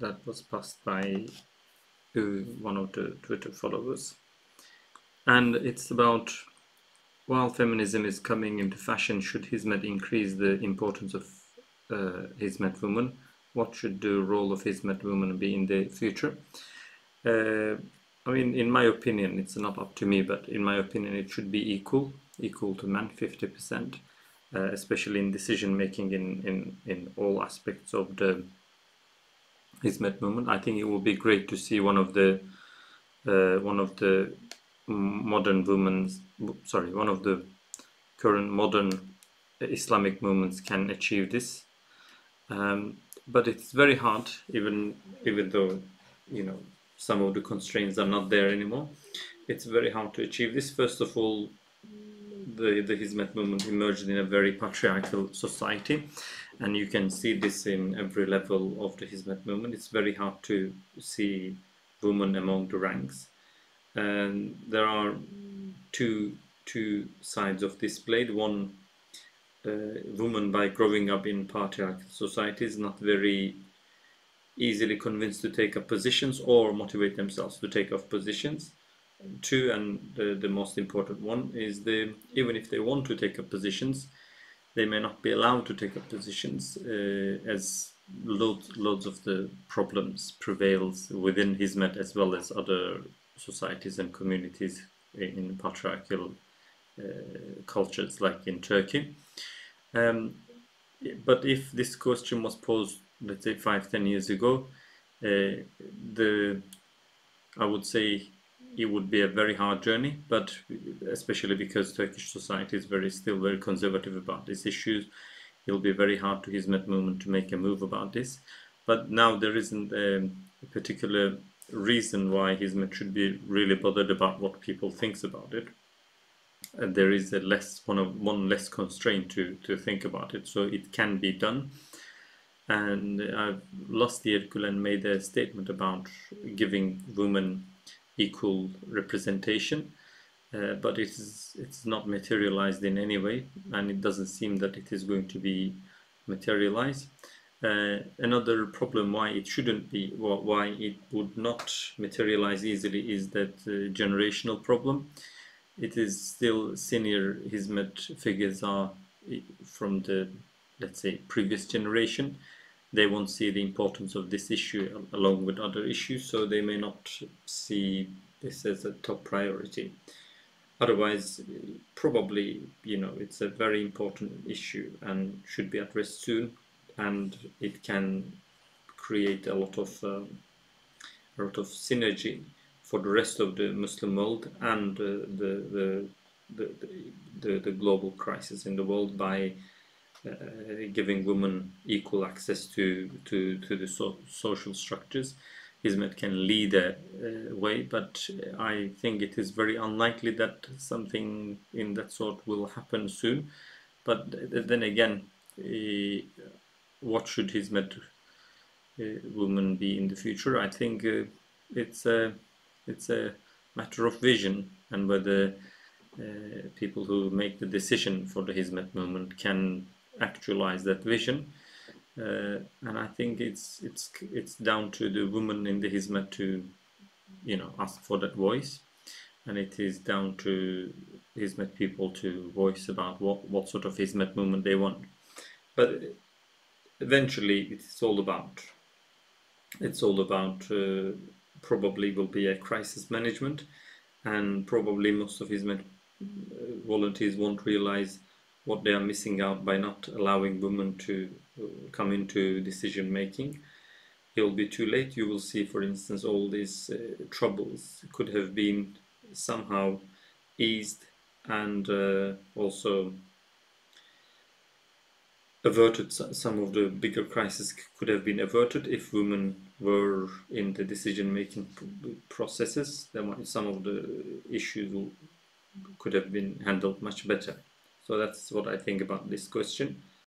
that was passed by one of the Twitter followers, and it's about, while feminism is coming into fashion, should Hizmet increase the importance of Hizmet women? What should the role of Hizmet women be in the future? I mean, in my opinion, it's not up to me, but in my opinion, it should be equal to men, 50%, especially in decision making in all aspects of the Hizmet movement. I think it would be great to see one of the modern women's, sorry, one of the current modern Islamic movements can achieve this. But it's very hard, even though, you know, some of the constraints are not there anymore. It's very hard to achieve this. First of all, the Hizmet movement emerged in a very patriarchal society, and you can see this in every level of the Hizmet movement. It's very hard to see women among the ranks, and there are two sides of this blade. One, women, by growing up in patriarchal societies, not very easily convinced to take up positions or motivate themselves to take up positions. Two, and the most important one, is even if they want to take up positions, they may not be allowed to take up positions, as loads of the problems prevails within Hizmet as well as other societies and communities in patriarchal cultures like in Turkey. But if this question was posed, let's say 5-10 years ago, I would say it would be a very hard journey, but especially because Turkish society is still very conservative about these issues, it'll be very hard to Hizmet movement to make a move about this. But now there isn't a particular reason why Hizmet should be really bothered about what people thinks about it. And there is one less constraint to think about it, so it can be done. And last year Gulen made a statement about giving women equal representation, but it's not materialized in any way, and it doesn't seem that it is going to be materialized. Another problem why it shouldn't be, why it would not materialize easily, is that generational problem. It is still senior Hizmet figures are from the, let's say, previous generation. They won't see the importance of this issue along with other issues, so they may not see this as a top priority. Otherwise, probably, it's a very important issue and should be addressed soon, and it can create a lot of synergy for the rest of the Muslim world and the global crisis in the world by giving women equal access to the social structures. Hizmet can lead a way, but I think it is very unlikely that something in that sort will happen soon. But then again, what should Hizmet women be in the future? I think it's a matter of vision, and whether people who make the decision for the Hizmet movement can actualize that vision. And I think it's down to the women in the Hizmet to ask for that voice, and it is down to Hizmet people to voice about what sort of Hizmet movement they want. But eventually it's all about probably will be a crisis management, and probably most of Hizmet volunteers won't realize what they are missing out by not allowing women to come into decision making. It will be too late. You will see, for instance, all these troubles could have been somehow eased, and also averted. Some of the bigger crises could have been averted if women were in the decision-making processes. Some of the issues could have been handled much better. So that's what I think about this question.